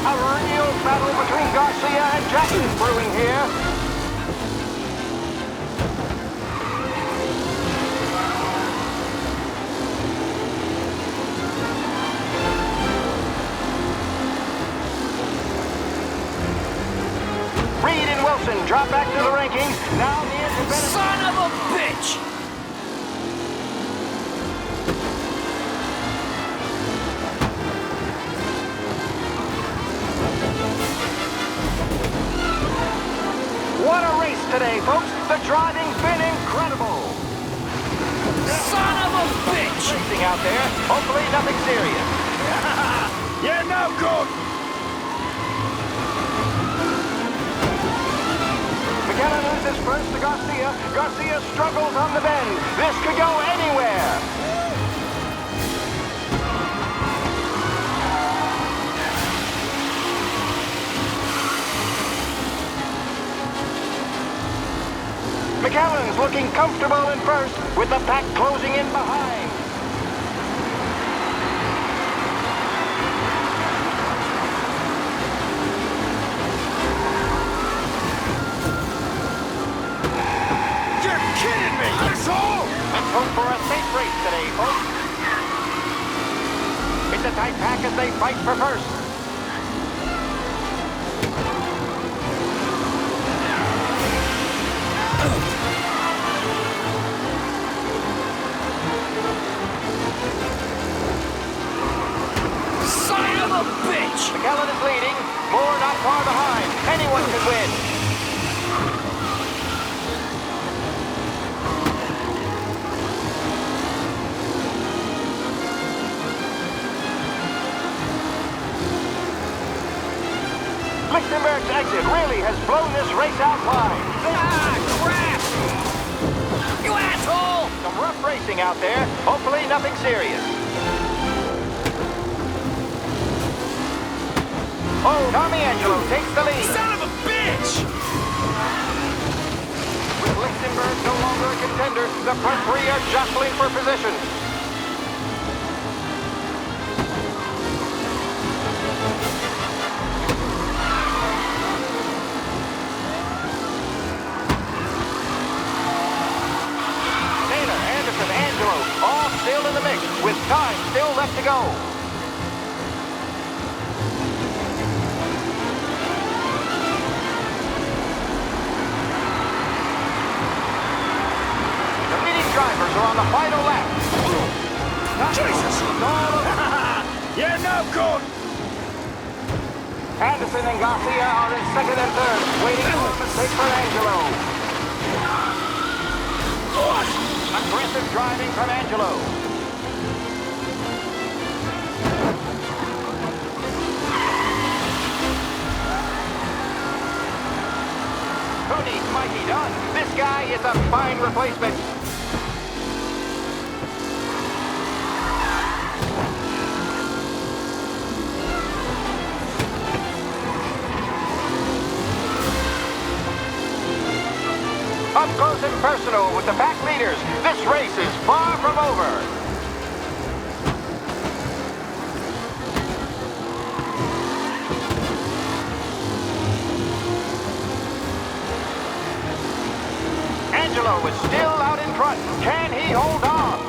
A real battle between Garcia and Jackson brewing here. Reed and Wilson drop back to the rankings. Now the independent... Son of a bitch! What a race today, folks. The driving's been incredible. Son of a bitch! Racing out there. Hopefully nothing serious. You're no good! McKenna loses first to Garcia. Garcia struggles on the bend. This could go anywhere. McAllen's looking comfortable in first, with the pack closing in behind. You're kidding me, asshole! Let's hope for a safe race today, folks. It's a tight pack as they fight for first. Son of a bitch! McAllen is leading. Moore not far behind. Anyone can race outline. Ah, crap! You asshole! Some rough racing out there. Hopefully nothing serious. Oh, Tommy Angelo takes the lead. Son of a bitch! With Lichtenberg no longer a contender, the front three are jostling for position. Taylor, Anderson, Angelo, all still in the mix, with time still left to go. Drivers are on the final lap. Jesus! You're no good! Anderson and Garcia are in second and third, waiting for a mistake for Angelo. Aggressive driving from Angelo. Who needs Mikey Dunn? This guy is a fine replacement. Up close and personal with the pack leaders. This race is far from over. Angelo is still out in front. Can he hold on?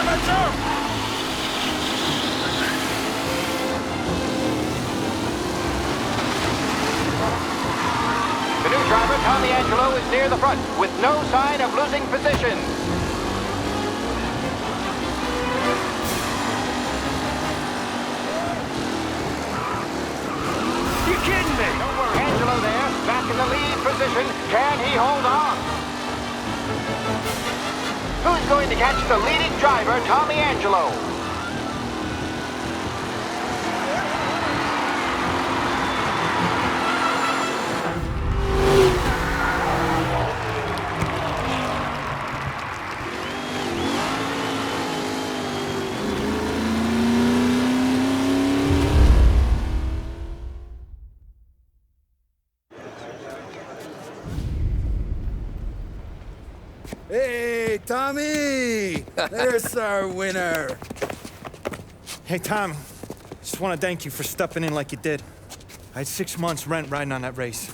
Let's go! The new driver, Tommy Angelo, is near the front, with no sign of losing position. You kidding me? Don't worry, Angelo there, back in the lead position. Can he hold on? Who's going to catch the leading driver, Tommy Angelo? Hey, Tommy! There's our winner. Hey, Tommy. Just want to thank you for stepping in like you did. I had 6 months rent riding on that race.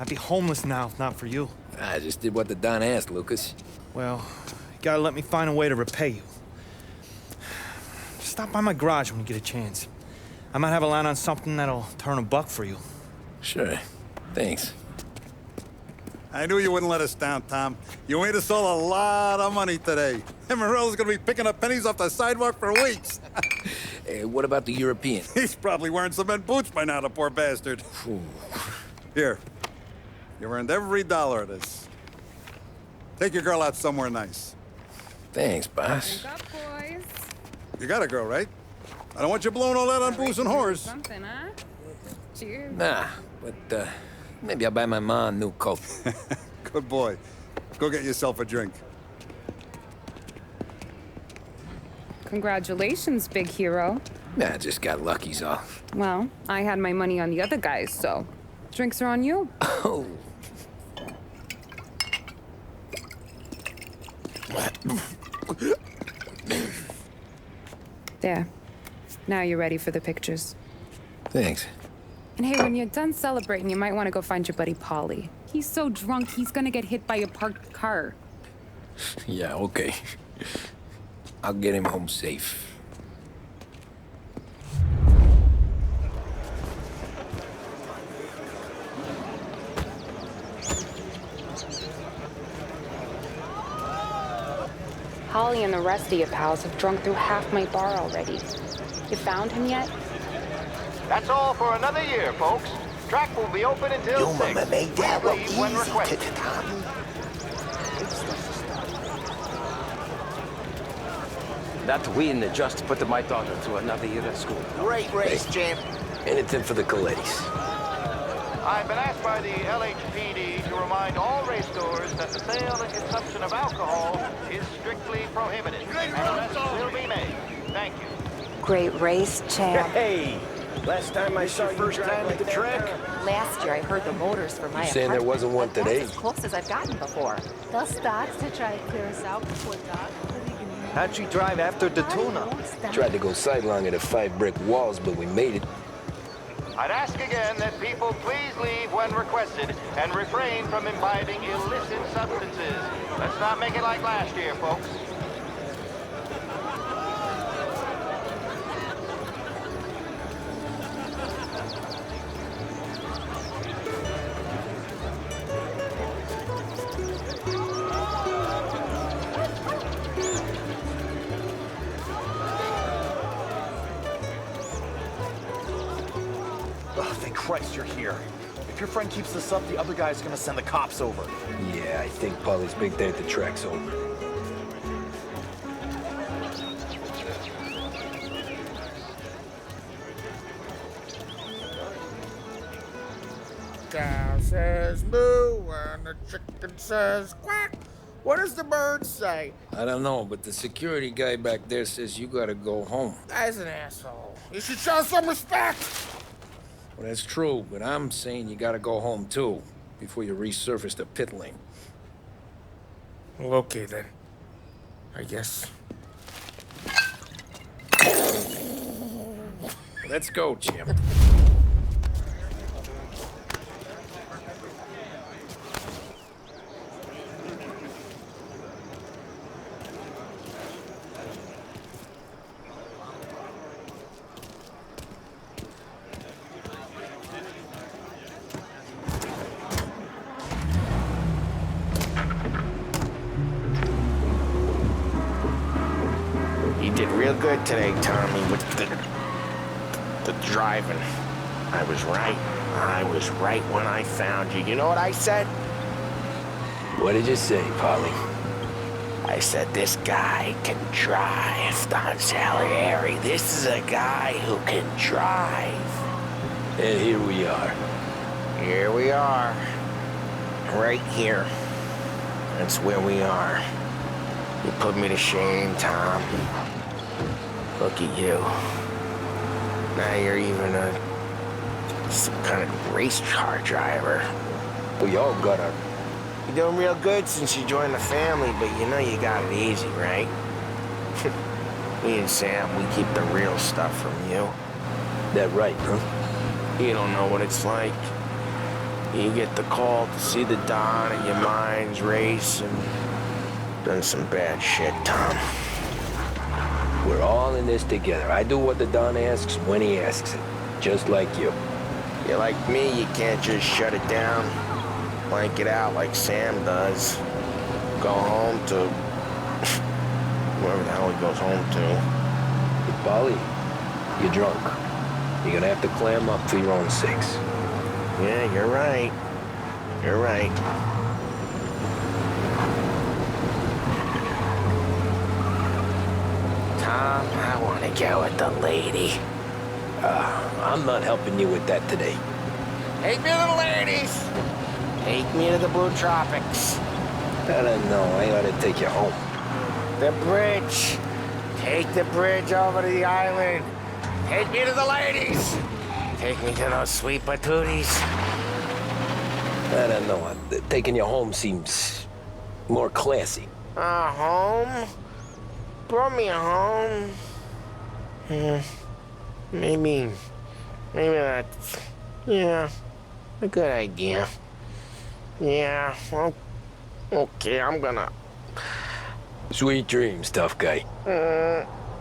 I'd be homeless now if not for you. I just did what the Don asked, Lucas. Well, you gotta let me find a way to repay you. Stop by my garage when you get a chance. I might have a line on something that'll turn $1 for you. Sure. Thanks. I knew you wouldn't let us down, Tom. You made us all a lot of money today. And Morello's gonna be picking up pennies off the sidewalk for weeks. Hey, what about the European? He's probably wearing cement boots by now, the poor bastard. Here. You earned every dollar of this. Take your girl out somewhere nice. Thanks, boss. Drink up, boys. You got a girl, right? I don't want you blowing all that on booze and whores. Something, huh? Cheers. Nah, but, maybe I'll buy my mom a new coat. Good boy. Go get yourself a drink. Congratulations, big hero. Nah, just got lucky's all. Well, I had my money on the other guys, so drinks are on you. Oh. There. Now you're ready for the pictures. Thanks. And hey, when you're done celebrating, you might want to go find your buddy Paulie. He's so drunk, he's gonna get hit by a parked car. Yeah, okay. I'll get him home safe. Holly and the rest of your pals have drunk through half my bar already. You found him yet? That's all for another year, folks. Track will be open until 6. Mama made that look Leave when easy, requested. Tommy. That we just put my daughter through another year at school. Great race, champ. Anything for the ladies. I've been asked by the LHPD to remind all racegoers that the sale and consumption of alcohol is strictly prohibited. And arrests will be made. Thank you. Great race, champ. Hey, last time I saw you first time at the track? Last year I heard the motors for my You saying there wasn't one today? That's as close as I've gotten before. They'll start to try to clear us out before dark. How'd you drive after the tuna? Tried to go sidelong at the 5 brick walls, but we made it. I'd ask again that people please leave when requested and refrain from imbibing illicit substances. Let's not make it like last year, folks. Oh, thank Christ you're here. If your friend keeps this up, the other guy's gonna send the cops over. Yeah, I think Polly's big day at the track's over. Cow says moo and the chicken says quack. What does the bird say? I don't know, but the security guy back there says you gotta go home. Guy's an asshole. You should show some respect. Well, that's true, but I'm saying you gotta go home too, before you resurface the pit lane. Well, okay then. I guess. Let's go, champ. You did real good today, Tommy, with the driving. I was right. I was right when I found you. You know what I said? What did you say, Polly? I said, this guy can drive, Don Salieri. This is a guy who can drive. And here we are. Here we are. Right here. That's where we are. You put me to shame, Tom. Look at you. Now you're even some kind of race car driver. We all got our... You're doing real good since you joined the family, but you know you got it easy, right? Me and Sam, we keep the real stuff from you. That right, huh? You don't know what it's like. You get the call to see the Don and your minds race and done some bad shit, Tom. We're all in this together. I do what the Don asks when he asks it. Just like you. You're like me, you can't just shut it down. Blank it out like Sam does. Go home to... wherever the hell he goes home to. Hey, Polly, you're drunk. You're gonna have to clam up for your own sakes. Yeah, you're right. You're right. Tom, I want to go with the lady. I'm not helping you with that today. Take me to the ladies. Take me to the Blue Tropics. I don't know. I ought to take you home. The bridge. Take the bridge over to the island. Take me to the ladies. Take me to those sweet patooties. I don't know. Taking you home seems more classy. Home? Brought me home. Maybe that's, yeah, a good idea. Yeah, well, okay, I'm gonna... Sweet dreams, tough guy.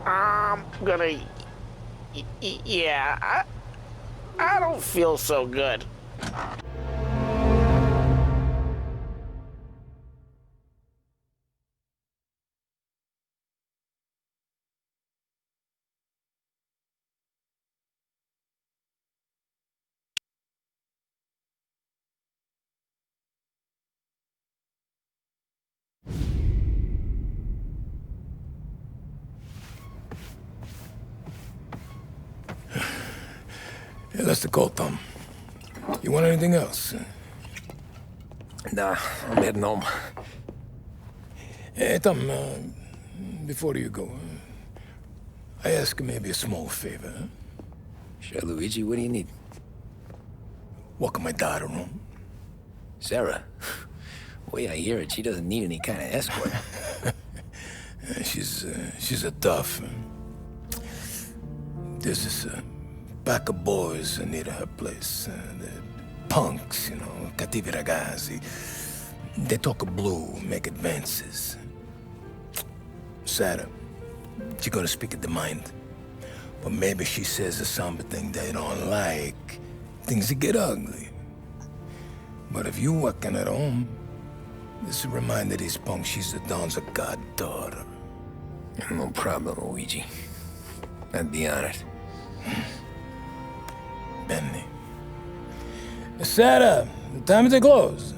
I'm gonna... Yeah, I don't feel so good. Yeah, that's the call, Tom. You want anything else? Nah, I'm heading home. Hey, Tom, before you go, I ask maybe a small favor. Huh? Sure, Luigi, what do you need? Welcome my daughter home. Sarah? The way I hear it, she doesn't need any kind of escort. She's a tough. There's this pack of boys near her place. The punks, you know, cattivi ragazzi. They talk blue, make advances. Sarah, she gonna speak at the mind. But maybe she says something they don't like. Things get ugly. But if you working at home, this will remind these punks she's the Don's a goddaughter. No problem, Luigi. I'd be honored. Benny. Sarah, time to close.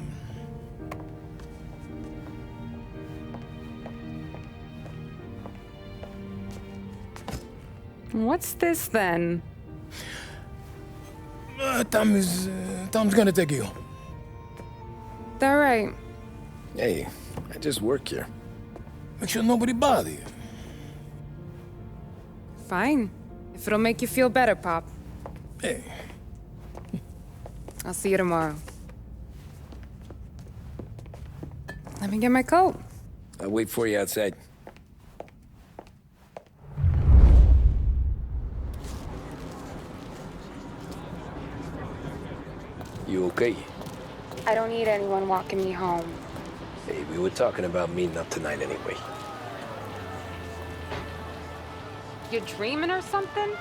What's this then? Tom's gonna take you. All right. Hey, I just work here. Make sure nobody bother you. Fine. If it'll make you feel better, Pop. Hey. I'll see you tomorrow. Let me get my coat. I'll wait for you outside. You okay? I don't need anyone walking me home. Hey, we were talking about meeting up tonight anyway. You dreaming or something?